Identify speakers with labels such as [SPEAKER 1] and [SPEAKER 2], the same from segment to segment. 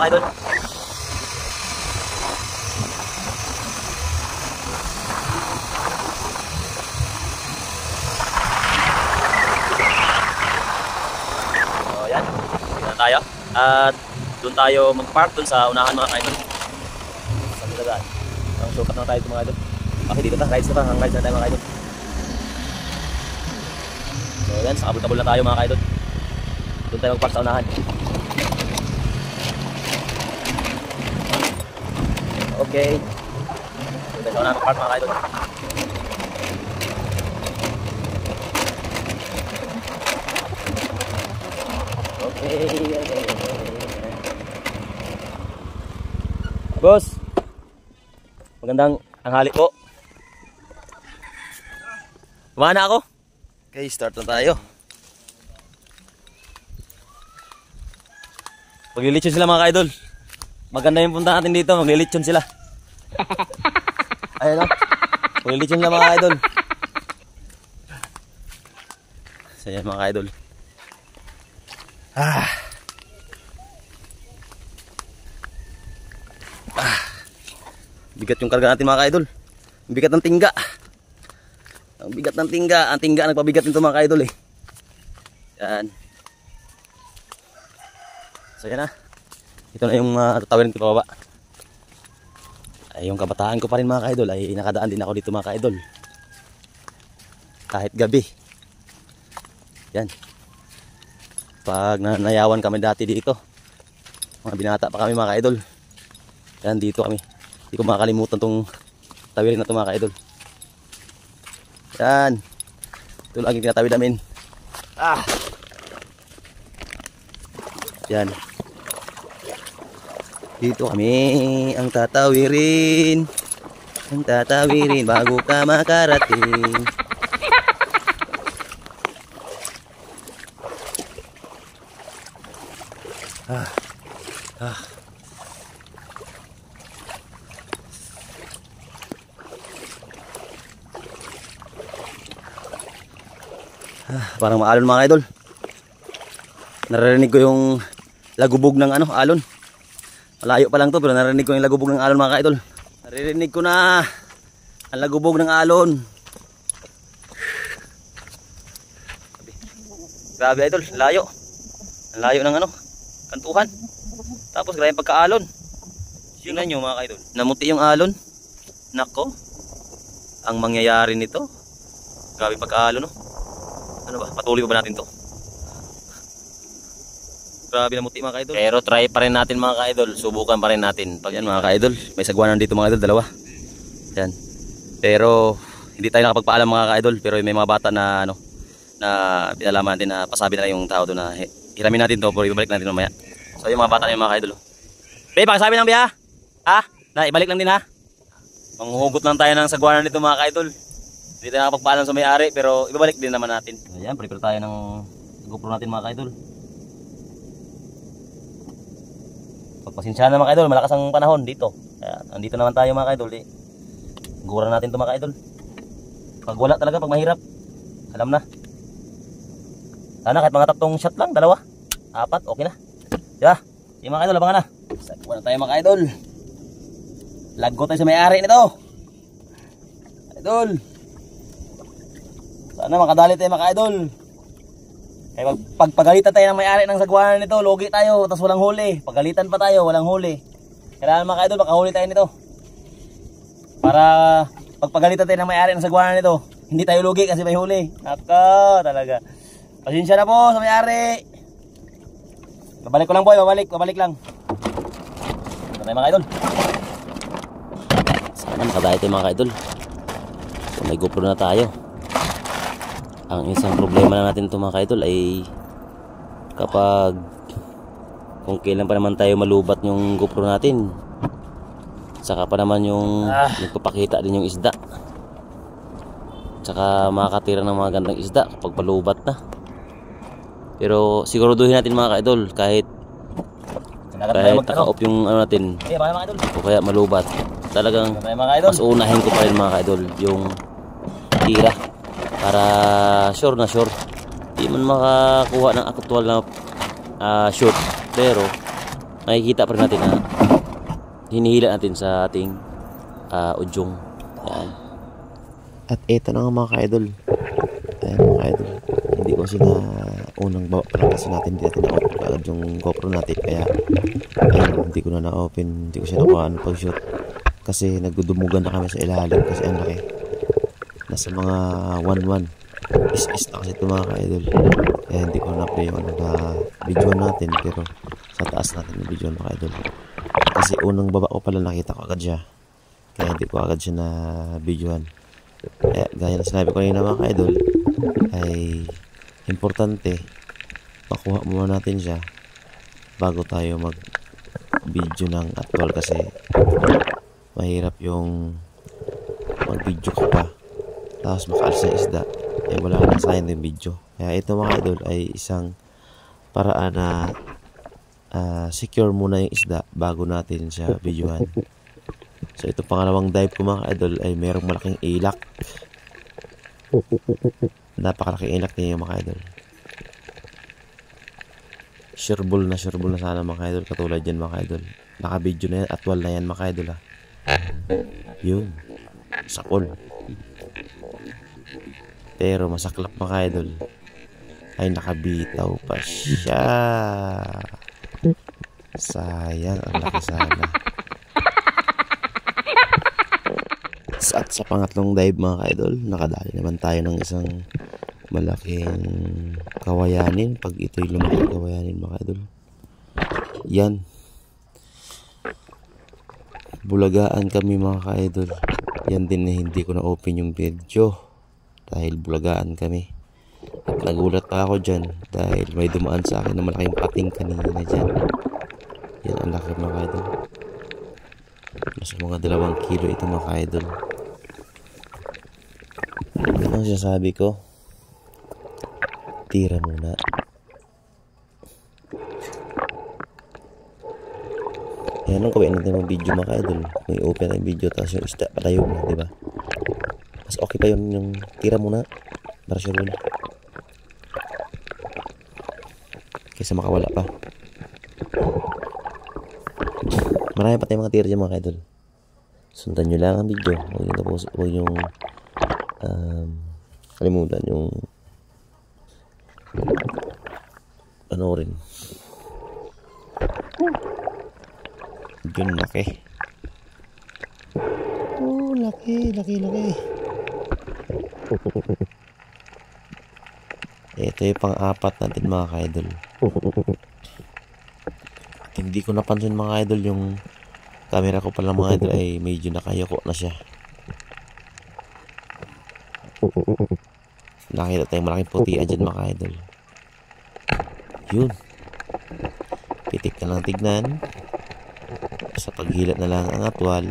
[SPEAKER 1] mga idol. So yan, dito na tayo. At doon tayo mag-park doon sa unahan mga idol. Sa Milagan. Ang sukat na tayo mga idol. Okay, dito na, rides na pa, hang rides na tayo mga idol. So yan, sa kabul-kabul na tayo mga idol. Doon tayo mag-park sa unahan. Okay. Doon tayo sa unahan mag-park mga idol. Okay. Boss, magandang tanghali po. Kumana ako. Okay, start na tayo. Maglilitsyon sila mga ka-idol. Maganda yung punta natin dito, maglilitsyon sila. Ayun o. Maglilitsyon sila mga ka-idol. So yan mga ka-idol. Bigat yung karga natin mga ka-idol. Bigat ng tingga. Ang bigat ng tingga. Ang tingga nagpabigat nito mga ka-idol eh. Yan. So yan na. Ito na yung tatawirin ko pababa. Ay, yung kabataan ko pa rin mga ka-idol ay nakadaan din ako dito mga ka-idol. Kahit gabi. Yan. Pag nanayawan kami dati dito. Mga binata pa kami mga ka-idol. Yan dito kami. Hindi ko makakalimutan tong tawirin na ito mga ka-idol. Yan. Ito lang yung tinatawid namin. Yan. Dito kami ang tatawirin. Ang tatawirin bago ka makarating. Parang maalon mga idol. Naririnig ko yung lagubog ng alon. Malayo pa lang to pero naririnig ko yung lagubog ng alon mga idol. Naririnig ko na ang lagubog ng alon. Grabe idol, layo. Ang layo ng kantuhan. Tapos grabe yung pagkaalon. Tingnan nyo mga idol. Namuti yung alon. Nako. Ang mangyayari nito. Grabe yung pagkaalon no. Ano ba? Patuloy pa ba natin to? Grabe na muti mga ka-idol. Pero try pa rin natin mga ka-idol. Subukan pa rin natin. Pag yan mga ka-idol. May sagwanan dito mga idol. Dalawa. Yan. Pero hindi tayo nakapagpaalam mga ka-idol. Pero may mga bata na na pinalaman natin na pasabi na yung tao doon na hiramin natin to. Pero ibalik natin mamaya. So yung mga bata na yung mga ka-idol. Be, pakisabi lang biya. Ha? Na ibalik lang din ha. Manghuhugot lang tayo ng sagwanan dito mga ka-idol. Hindi tayo nakapagpaalam sa may-ari pero ibabalik din naman natin. Ayan, prepare tayo ng GoPro natin mga ka-idol. Pagpasensyahan na mga ka-idol, malakas ang panahon dito. Ayan, andito naman tayo mga ka-idol. Gura natin ito mga ka-idol. Pag wala talaga, pag mahirap, alam na. Sana kahit mga 3 shot lang, 2, 4, okay na. Diba? Yung mga ka-idol, abangan na. Sagwa na tayo mga ka-idol. Laggo tayo sa may-ari nito. Idol. Sana makadali tayo mga idol. Kaya pagpagalitan tayo ng may-ari ng sagwanan nito, logi tayo, tapos walang huli. Pagalitan pa tayo, walang huli. Kailangan mga idol, makahuli tayo nito. Para pagpagalitan tayo ng may-ari ng sagwanan nito, hindi tayo logi kasi may huli. Naka, talaga. Pasensya na po sa may-ari. Babalik ko lang po, babalik lang. Ito tayo mga idol. Sana makadali tayo mga idol. So may GoPro na tayo. Ang isang problema na natin ito mga idol ay kapag kung kailan pa naman tayo malubat yung GoPro natin, saka pa naman yung nagpapakita din yung isda, saka makakatira ng mga gandang isda kapag palubat na. Pero siguraduhin natin mga idol kahit naka-off yung natin o kaya malubat, talagang mas unahin ko pa rin mga idol yung tira. Para sure na sure. Di man makakuha ng actual na shoot. Pero makikita pa rin natin na hinihila natin sa ating udyong. Yan.
[SPEAKER 2] At eto na nga mga ka-idol. Ayan mga ka-idol. Hindi ko sila unang bawa pa lang kasi natin. Hindi natin na-open agad yung GoPro natin. Kaya ayun, hindi ko na na-open. Hindi ko siya nakuhaan pag-shoot. Kasi nagdudumugan na kami sa ilalim. Kasi ang laki. Nasa mga 1-1. Is na kasi ito mga ka-idol. Kaya hindi ko na-play yung video natin. Pero sa taas natin yung video mga ka-idol. Kasi unang baba ko pala nakita ko agad siya. Kaya hindi ko agad siya na videohan. Kaya gaya na sinabi ko kanina mga ka-idol, ay importante makuha muna natin siya bago tayo mag video ng actual. Kasi mahirap yung mag video ka pa tapos makaalis na isda, eh wala na, sayang yung video. Kaya ito mga idol ay isang paraan na secure muna yung isda bago natin siya videohan. So ito pangalawang dive ko mga idol ay merong malaking ilak. Napakalaking ilak niya mga idol. Sureball na sana mga idol. Katulad yan mga idol. Naka-video na yan. Atwal na yan mga idol ha. Yun. Sakol. Pero masaklap mga idol ay nakabitaw pa siya. Sayang, ang laki sana. At sa pangatlong dive mga ka-idol, nakadali naman tayo ng isang malaking kawayanin. Pag ito'y lumaki kawayanin mga ka-idol, yan, bulagaan kami mga ka-idol. Yan din na hindi ko na open yung video dahil bulagaan kami. At nagulat pa ako dyan dahil may dumaan sa akin na malaking pating kanina dyan. Yan ang laki mga ka-idol. Nasa mga 2 kilo ito mga ka-idol. Ano ang sinasabi ko? Tira muna. Yan ang kawin natin ng video mga ka-idol. Kung i-open ang video tapos yung isda patayo na, diba? Mas okay pa yun yung tira muna para sure yun kaysa makawala pa. Marami pa tayong mga tira dyan mga ka-idol. Sundan nyo lang ang video. Huwag yung kalimutan yung ano rin. Yun, laki. Oh, laki. Ito yung pang-apat natin mga ka-idol. At hindi ko napansin mga idol yung camera ko pala mga idol ay medyo nakayoko na siya. Nakita tayong malaking puti dyan mga idol. Yun, pitik na lang tignan. Sa paghilat na lang ang atwal,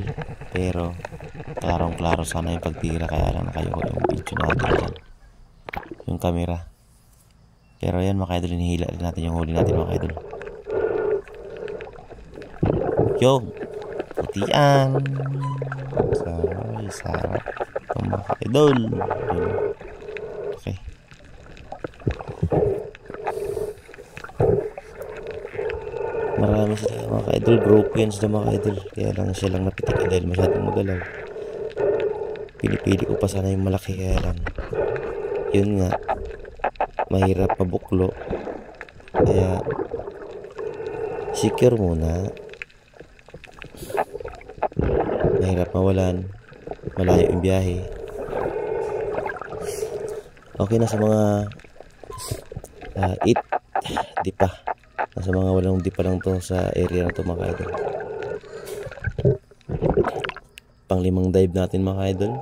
[SPEAKER 2] pero klarong klaro sana yung pagtira. Kaya lang nakayoko yung video natin dyan, yung camera. Pero yan mga idol, hinihila natin yung huli natin mga idol. Yung putian. Sarap ito mga idol. Okay. Marami sila mga idol. Group yan sila mga idol. Kaya lang siya lang napitik dahil masyadong magalaw. Pinipili ko pa sana yung malaki. Kaya lang yun nga, mahirap mabuklo. Kaya secure muna. Mahirap mawalan. Malayo yung biyahe. Okay na sa mga 8 di pa. Nasa mga walang di pa lang to sa area na to mga idol. Pang 5 dive natin mga idol.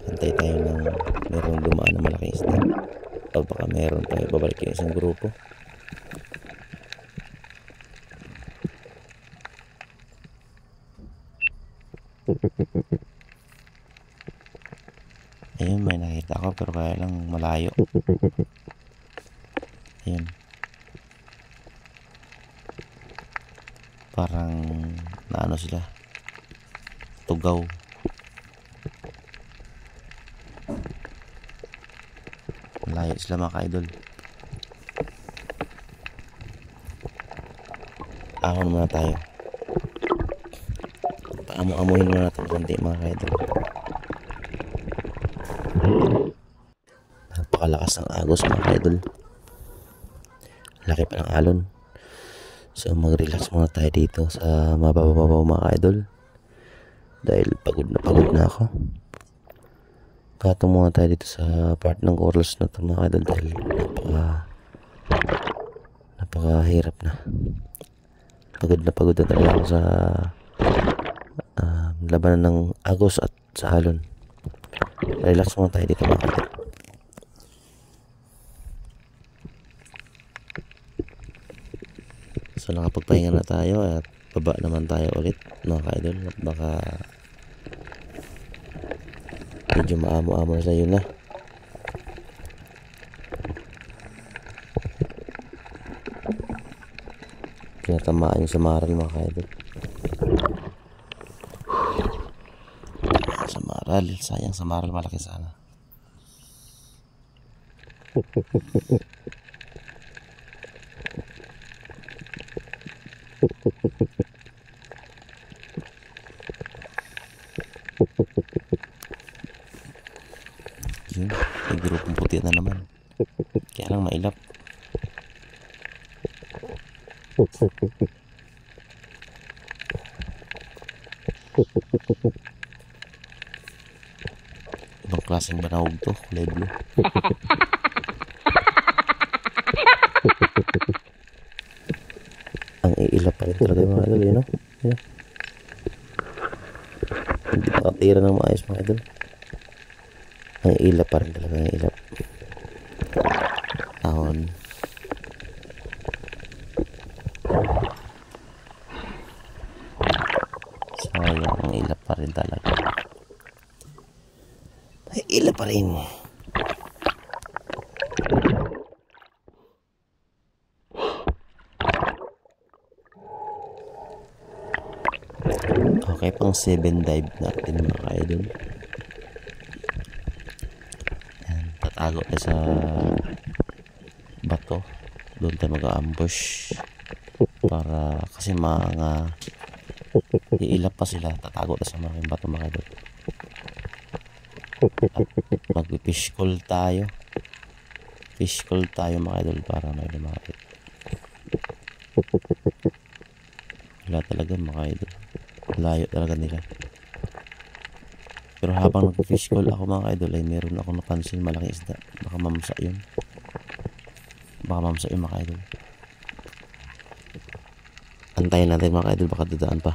[SPEAKER 2] Antay tayo ng merong dumaan na malaking isda. O baka meron pa babalik yung isang grupo. Ayun, may nakita ako pero kaya lang malayo. Ayun, parang naano sila, tugaw. Malayo sila mga ka-idol. Ahon muna tayo. Paamo-amuhin muna natin konti mga ka-idol. Napakalakas ng agos mga ka-idol. Laki pa ng alon. So mag-relax muna tayo dito sa mababaw mga ka-idol. Dahil pagod na ako. Patong muna tayo dito sa part ng corals na ito mga ka-idol. Dahil napakahirap na. Pagod na talaga ako sa labanan ng agos at sa alon. Relax muna tayo dito mga ka-idol. So nakapagpahinga na tayo at baba naman tayo ulit mga ka-idol. At baka medyo maamo-amo na sa'yo na. Pinatamaan yung samaral mga ka-idol. Samaral, sayang samaral, malaki sana. Yun, may grupong puti na naman. Kaya lang mailap. Ibang klaseng banawag to, kulay blue. Ang iilap pa rin talaga yung mga idol, no? Yeah. Hindi makatira ng maayos mga idol. Ang ilap pa rin talaga, ang ilap. Ahon. Sayang, ang ilap pa rin talaga. Ay, ilap pa rin. Okay, pang 7 dive natin mga ka-idol. Yan, tatago tayo sa bato. Doon tayo mag-ambush. Para kasi mga iilap pa sila. Tatago tayo sa mga bato mga ka-idol. At mag-fish call tayo. Fish call tayo mga idol para may lumapit. Wala talaga mga idol. Layo talaga nila. Pero habang nag-fish call ako mga idol ay meron ako napansin malaking isda. Baka mamsa yun. Mga idol. Antayin natin mga idol, baka dadaan pa.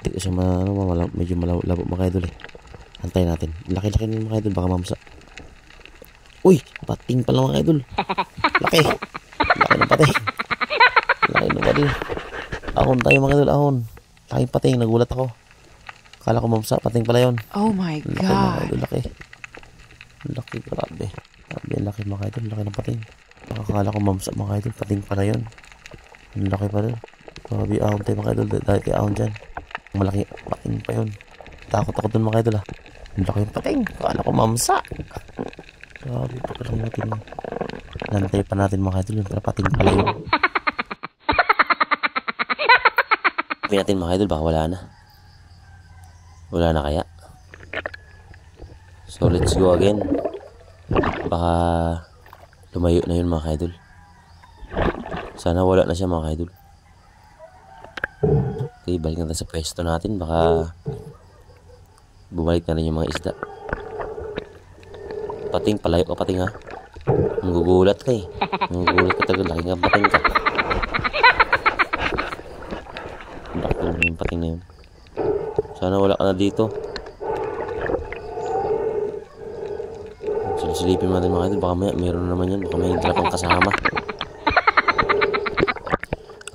[SPEAKER 2] Hindi ko siya medyo malabo mga idol eh. Antayin natin. Laki-laki nila mga idol, baka mamsa. Uy! Pating pala mga idol. Laki! Laki ng pating. Laki ng pating. Ahon tayo mga idol, ahon. Laking pating, nagulat ako. Akala ko mamsa, pating pala yun.
[SPEAKER 3] Oh my
[SPEAKER 2] Laki mga
[SPEAKER 3] God.
[SPEAKER 2] idol, laki. Laki, grabe. Grabe, laki mga idol, laki ng pating. Akala ko mamsa mga idol, pating pala yun. Laki pa rin. Grabe, ahon tayo mga idol, dahil kay ahon dyan. Malaki pating pa yun. Takot ako dun mga idol ah. Laki yung pating, akala ko mamsa. Grabe, pagkalang natin yun. Nantay pa natin mga idol yun, pero pating pala yun. Sabi natin mga idol, baka wala na. Wala na kaya. So let's go again. Baka lumayo na yun mga idol. Sana wala na siya mga idol. Okay, balik natin sa pwesto natin. Baka bumalik na rin yung mga isda. Pating, palayo ka pating ha. Magugulat ka eh. Magugulat ka talaga, laking kang pating ka. Laki lang yung pating na yun. Sana wala ka na dito. Silipin natin mga idol, baka meron naman yan. Baka may drop ang kasama.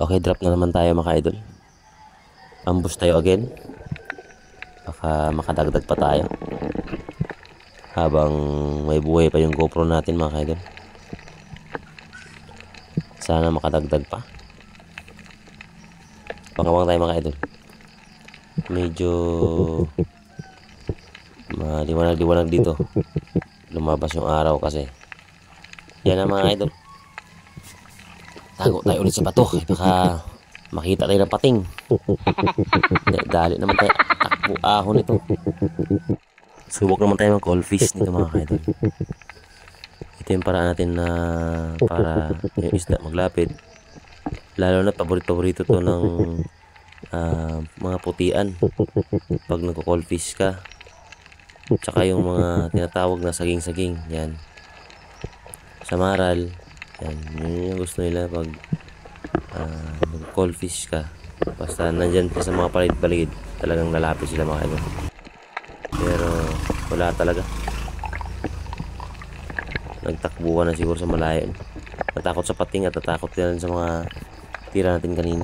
[SPEAKER 2] Okay, drop na naman tayo mga idol. Ambush tayo again. Baka makadagdag pa tayo habang may buhay pa yung GoPro natin mga idol. Sana makadagdag pa. Pangawang tayo mga idol. Medyo maliwanag-liwanag dito.
[SPEAKER 1] lumabas yung araw kasi. Yan ang mga idol. Tago tayo ulit sa bato. Baka makita tayo ng pating. Dali naman tayo. Takbo ahon ito. Subok naman tayo ng call fish nito mga idol. Ito yung paraan natin na para yung isda maglapit. Lalo na paborito to ng mga putian. Pag nagko-call fish ka. Tsaka yung mga tinatawag na saging-saging. Yan. Sa maral. Yan. Yun yung gusto nila pag nag-call fish ka. Basta nandyan ka sa mga paligid-paligid. Talagang lalapit sila mga idol. Pero wala talaga. Nagtakbo na siguro sa malayo. Natakot sa pating at natakot din sa mga tira natin kanina.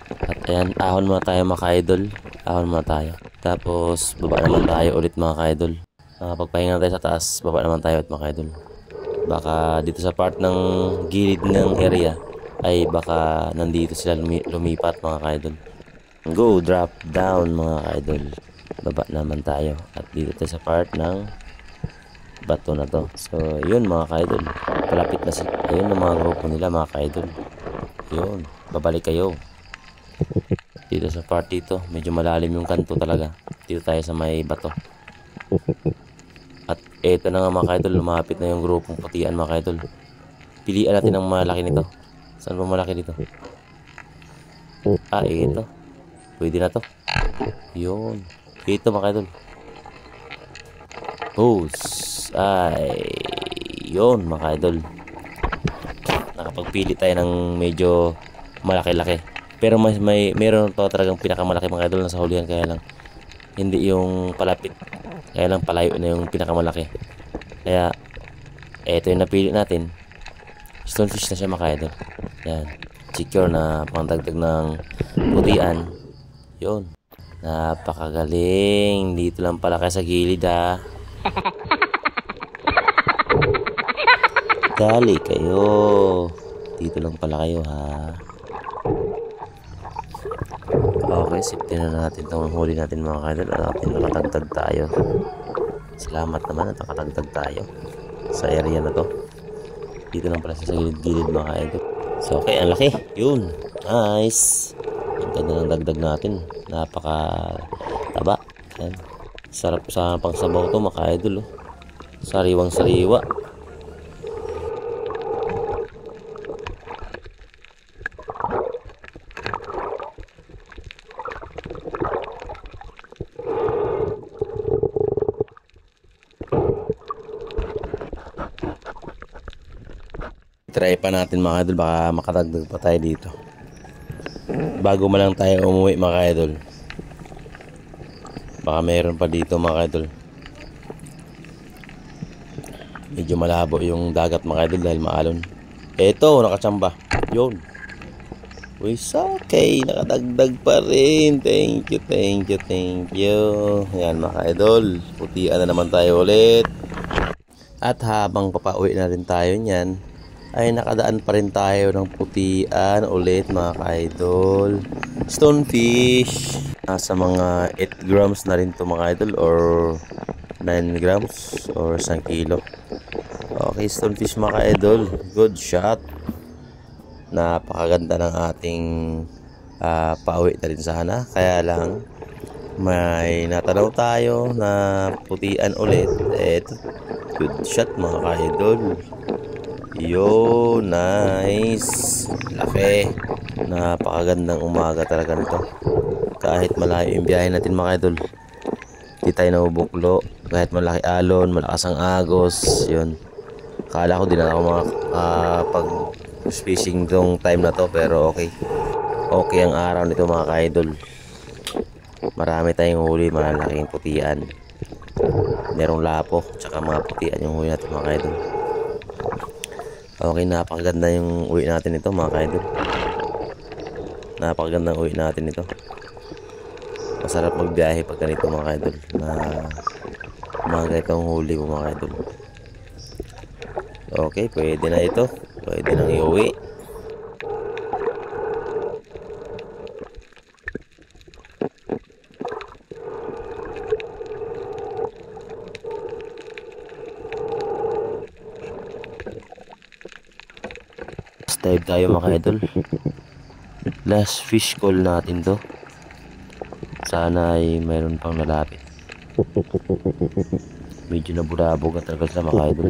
[SPEAKER 1] At ayan, ahon muna tayo mga ka-idol. Ahon muna tayo. Tapos baba naman tayo ulit mga ka-idol. Pagpahinga tayo sa taas, baba naman tayo ulit mga ka-idol. Baka dito sa part ng gilid ng area ay baka nandito sila lumipat mga ka-idol. Go, drop down mga ka-idol. Baba naman tayo. At dito tayo sa part ng bato na to. So yun mga ka-idol, palapit na sila. Ayun ang mga grupo nila mga ka-idol. Yun, babalik kayo. Dito sa part dito, medyo malalim yung kanto talaga. Dito tayo sa may bato. At eto na nga mga ka-idol, lumapit na yung grupong putian mga ka-idol. Pilian natin ang malaki nito. Saan ba malaki dito? Ito. Pwede na to. Yun. Ito mga ka-idol. Yun mga ka-idol. Nakapagpili tayo ng medyo malaki-laki. Pero meron pa talagang pinakamalaki mga idol na sa hulihan, kaya lang hindi yung palapit. Kaya lang palayo na yung pinakamalaki. Kaya eto yung napili natin. Stonefish na siya mga idol. Yan. Secure na pangdagdag ng putian. Yun. Napakagaling. Dito lang pala kayo sa gilid ha. Dali kayo. Dito lang pala kayo ha. Okay, safety na natin itong huli natin mga ka-idol. At nakatagtag tayo. Salamat naman at nakatagtag tayo sa area na to. Dito lang pala sa gilid-gilid mga ka-idol. So okay, ang laki. Yun. Nice. Ang ganda ng dagdag natin. Napaka taba. Yan. Sarap sa pangsabaw to mga ka-idol. Sariwang sariwa. Try pa natin mga idol, baka makadagdag pa tayo dito bago man lang tayo umuwi mga idol. Baka meron pa dito mga idol. Medyo malabo yung dagat mga idol dahil maalon. Eto, nakatsamba. Yun. Uy, okay, nakadagdag pa rin. Thank you. Ayan mga idol, putian na naman tayo ulit. At habang papauwi na rin tayo niyan, ay nakadaan pa rin tayo ng putian ulit mga ka-idol. Stonefish. Nasa mga 8 grams na rin to mga idol, or 9 grams or 1 kilo. Okay, stonefish mga ka-idol. Good shot. Napakaganda ng ating pauwi na rin sana. Kaya lang may natanaw tayo na putian ulit. Eto, good shot mga ka-idol. Yo, nice. Laki. Napakagandang umaga talaga nito. Kahit malayo yung biyahe natin mga idol, di tayo nabubuklo. Kahit malaki alon, malakas ang agos. Yun. Kala ko din na ako pag fishing tong time na to, pero okay. Okay ang araw nito mga ka-idol. Marami tayong huli, malalaking putian. Merong lapo, tsaka mga putian yung huli natin mga ka-idol. Okay, napakaganda yung uwi natin ito mga ka-idol. Napakagandang uwi natin ito. Masarap magbiyahe pag ganito mga ka-idol, na mga ganitong huli mo mga ka-idol. Okay, pwede na ito. Pwede nang iuwi.
[SPEAKER 2] dive tayo mga idol. Last fish call natin to. Sana ay mayroon pang lalapit. Medyo nabulabog at talaga sila mga idol.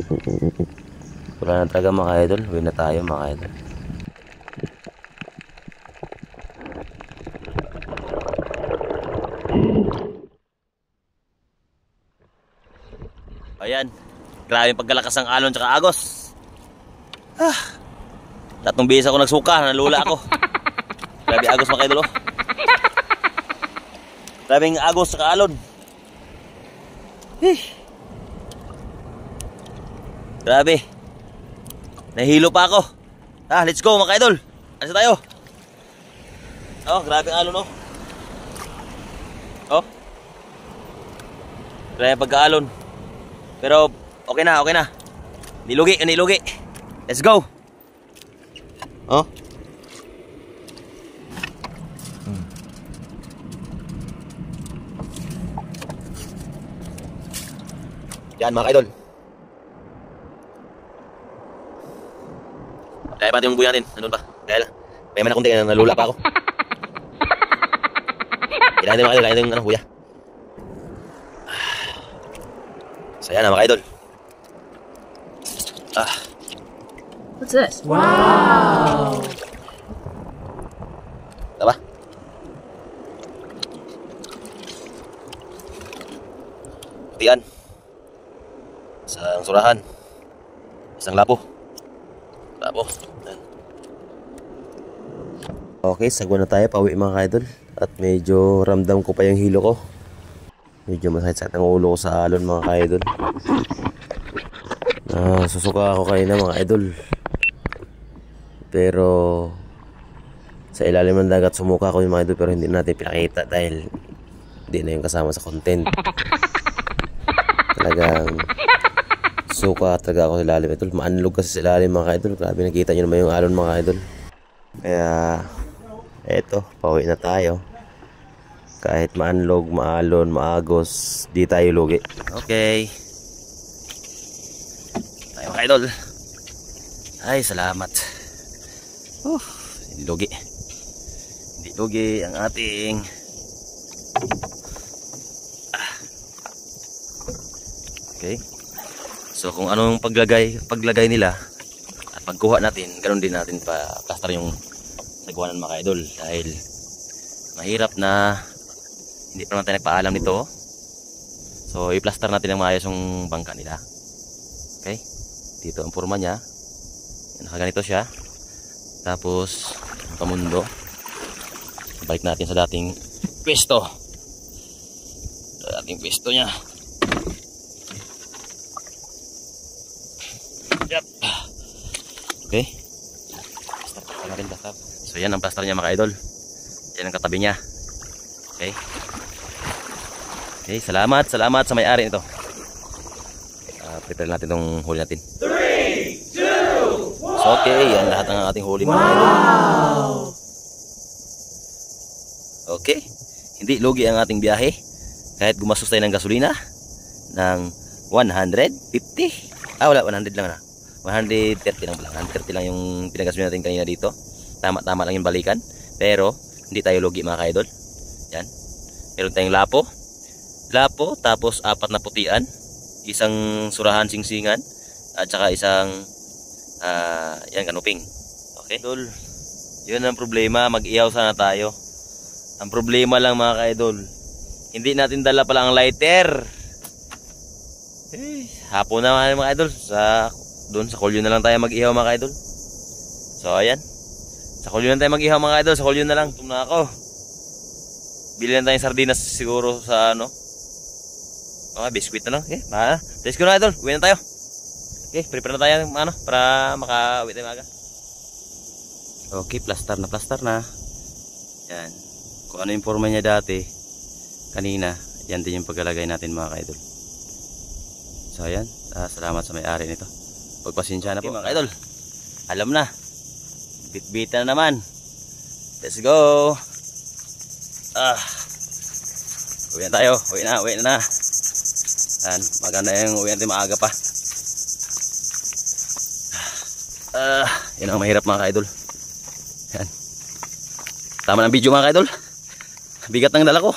[SPEAKER 2] Wala na talaga mga idol. Uwi na tayo mga idol.
[SPEAKER 1] Ayan. Grabe yung pagkalakas ng alon tsaka agos. Tatlong beses ako nagsuka, nalula ako. Grabe agos mga idol. Grabe yung agos tsaka alon. Grabe. Nahilo pa ako. Let's go mga idol. Alis na tayo. Grabe ang alon Grabe yung pagka-alon. Pero okay na. Nilugi. Let's go. Yan mga idol. Dahil pati yung buhay natin. Nandun pa. Dahil may man akong tingin na nalula pa ako. Kailangan din mga idol. Kailangan din yung buya. Saya na mga idol.
[SPEAKER 3] What's this? Wow!
[SPEAKER 1] Taba? Putian. Isang surahan. Isang lapo.
[SPEAKER 2] Okay, sagwa na tayo. Pauwi mga idol. At medyo ramdam ko pa yung hilo ko. Medyo masakit ang ulo ko sa alon mga idol. Susuka ako kanina mga idol. Pero sa ilalim ng dagat sumuka ako yung mga idol, pero hindi natin pinakita dahil hindi na yung kasama sa content. Talagang suka talaga ako sa ilalim idol. Maanlog kasi sa ilalim mga idol. Grabe, nakita nyo naman yung alon mga idol. Kaya eto, pauwi na tayo. Kahit maanlog, maalon, maagos, di tayo lugi.
[SPEAKER 1] Okay. Tayo mga idol. Ay, salamat. Hindi lugi ang ating Okay. So kung anong paglagay nila at pagkuha natin, ganoon din natin pa plaster yung sagwanan mga idol, dahil mahirap na hindi pa naman tayo nagpaalam nito. So i-plaster natin ang maayos yung bangka nila. Okay? Dito ang forma niya. Nakaganito siya. Tapos ang pamundo, balik natin sa dating pwesto. Sa dating pwesto niya. Yep. Okay. Plaster natin, plaster. So yan ang plaster niya mga idol. Yan ang katabi niya. Okay. Okay, salamat sa may-ari nito. Prepare natin itong huli natin. 3, 2, 1. So okay, yan lahat ng ating huli mga idol. Okay. Hindi lugi ang ating biyahe. Kahit gumastos tayo ng gasolina ng 150. Wala, 100 lang na. 130 lang pala. 130 lang yung pinagasolina natin kanina dito. Tama-tama lang yung balikan. Pero hindi tayo lugi mga ka-idol. Yan. Meron tayong lapo, tapos 4 na putian, isang surahan singsingan, at saka isang yan, kanuping. Okay, idol. Yun ang problema, mag-ihaw sana tayo. Ang problema lang mga ka-idol, hindi natin dala pala ang lighter. Hapon na mga idol, doon sa kulyo na lang tayo mag-ihaw mga ka-idol. So ayan, sa kulyo na tayo mag-ihaw mga ka-idol, sa kulyo na lang. Tum na ako. Bili na tayong sardinas siguro sa biskwit na lang. Okay, let's go na idol, uwi na tayo. Okay, prepare na tayo para maka-uwi tayo maaga. Okay, plaster na. Yan. Kung ano yung forma niya dati, kanina, yan din yung paglalagay natin mga ka-idol. So ayan, salamat sa may-ari nito. Pagpasensya na po mga ka-idol. Alam na, bit-bita na naman. Let's go. Uwi na tayo, uwi na. Yan, maganda yung uwi natin maaga pa. Yan ang mahirap mga ka-idol. Yan. Tama ng video mga ka-idol. Bigat ng dala ko.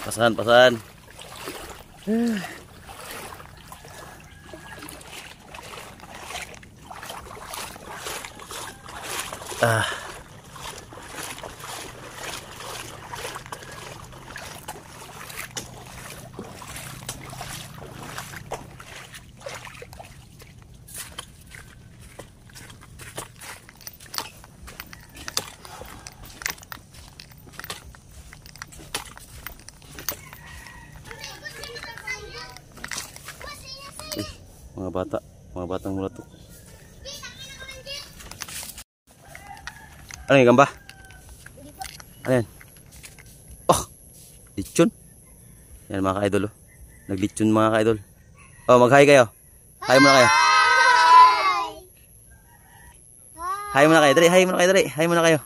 [SPEAKER 1] Pasan. Mga batang mula to. Ano yung gamba? Ano yan? Oh! Lechon. Yan mga ka-idol. Naglechon mga ka-idol. Oh, mag-hi kayo. Hi muna kayo. Hi muna kayo. Dali, hi muna kayo. Dali. Hi muna kayo.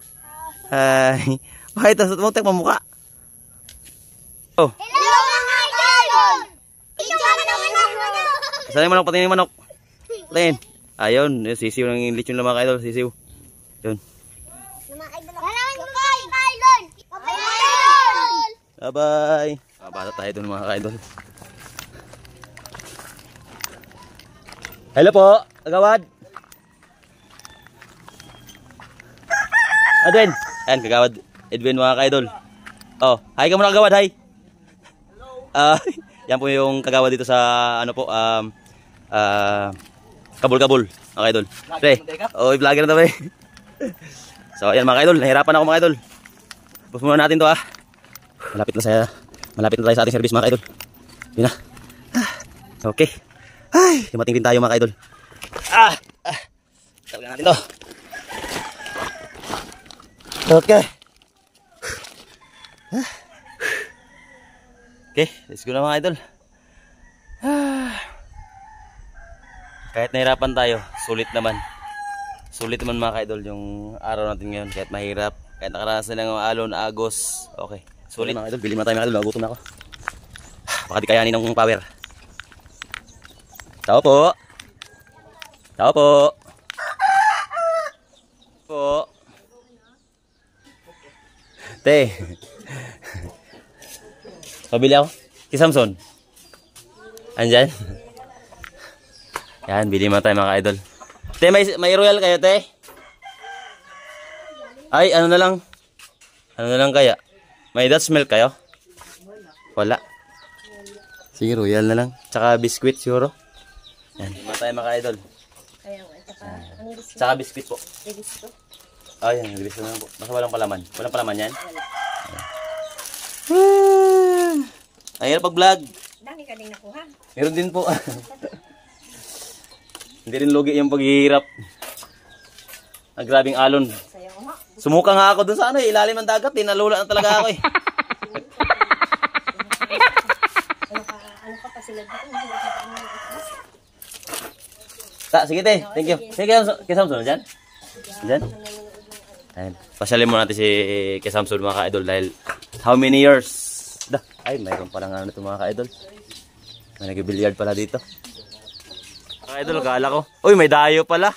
[SPEAKER 1] Hi. Oh, ito. Mutek mamukha. Oh.
[SPEAKER 4] Hello mga idol! Ikaw na manok!
[SPEAKER 1] Saan yung manok? Patingin yung manok. Patingin. Ayun. Sisiw ng lechon lang mga ka-idol. Sisiw. Yun. Bye-bye. Bata tayo dun mga ka-idol. Hello po, kagawad. Edwin. Ayan, kagawad Edwin mga ka-idol. Oh, hi ka muna kagawad, hi. Hello. Yan po yung kagawad dito sa ano po, kabul-kabul mga ka-idol. Pre, oh, vlogger na to pre. So ayan mga ka-idol, nahirapan ako mga ka-idol. Bus muna natin to ah. Malapit na tayo sa ating service mga ka-idol. Yun na. Okay. Ay, dumating din tayo mga ka-idol. Talaga natin to. Okay. Okay, let's go na mga idol. Kahit nahirapan tayo, sulit naman. Sulit naman mga ka-idol yung araw natin ngayon. Kahit mahirap, kahit nakaranas na ng alon, agos. Okay, sulit mga idol. Bili mo tayo mga idol, nagutom na ako. Baka di kayanin ng power. Tao po. Tao po. Po. Te. Pabili ako. Si Samson. Andyan. Yan, bili mo tayo mga idol. Te, may royal kayo, te? Ay, ano na lang? Ano na lang kaya? May Dutch milk kayo? Wala. Sige, royal na lang. Tsaka biscuit, siguro. Yan, bili mo tayo mga idol. Tsaka biscuit po. Oh, yan, biscuit na lang po. Basta walang palaman. Walang palaman yan? Ayun, pag-vlog.
[SPEAKER 4] Dami ka din nakuha.
[SPEAKER 1] Meron din po. Hindi rin lugi yung paghihirap. Ang grabing alon. Sumuka nga ako dun sa ano, ilalim ng dagat. Nalula na talaga ako eh. Sige te, thank you. Sige kay Samson dyan. Dyan. Ayun. Pasyalin mo natin si kay Samson mga ka-idol dahil how many years? Ay, mayroon palang ano ito mga ka-idol. May nag-billiard pala dito. Ka-idol, kala ko. Uy, may dayo pala.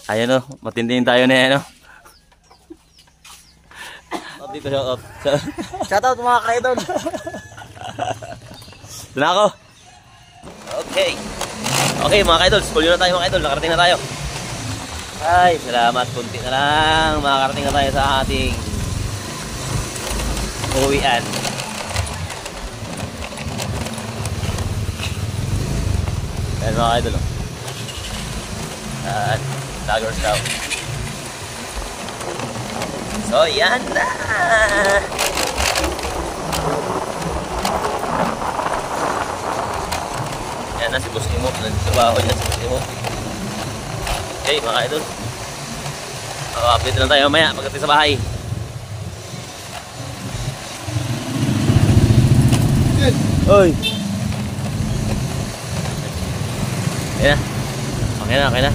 [SPEAKER 1] Ayan o, matindihin tayo na yan o. Dito shout out. Shout out mga ka-idol. Doon na ako. Okay. Okay mga ka-idol, school na tayo mga ka-idol. Nakarating na tayo. Ay, salamat. Kunti na lang. Makakarating na tayo sa ating uwian. Ayan mga ka-idol. At daggers daw. So yan na. Yan na si Boss Imo. Nagtrabaho niya si Boss Imo. Okay mga ka-idol. Update lang tayo mamaya pagdating sa bahay. Oy. Ayan na. Okay na.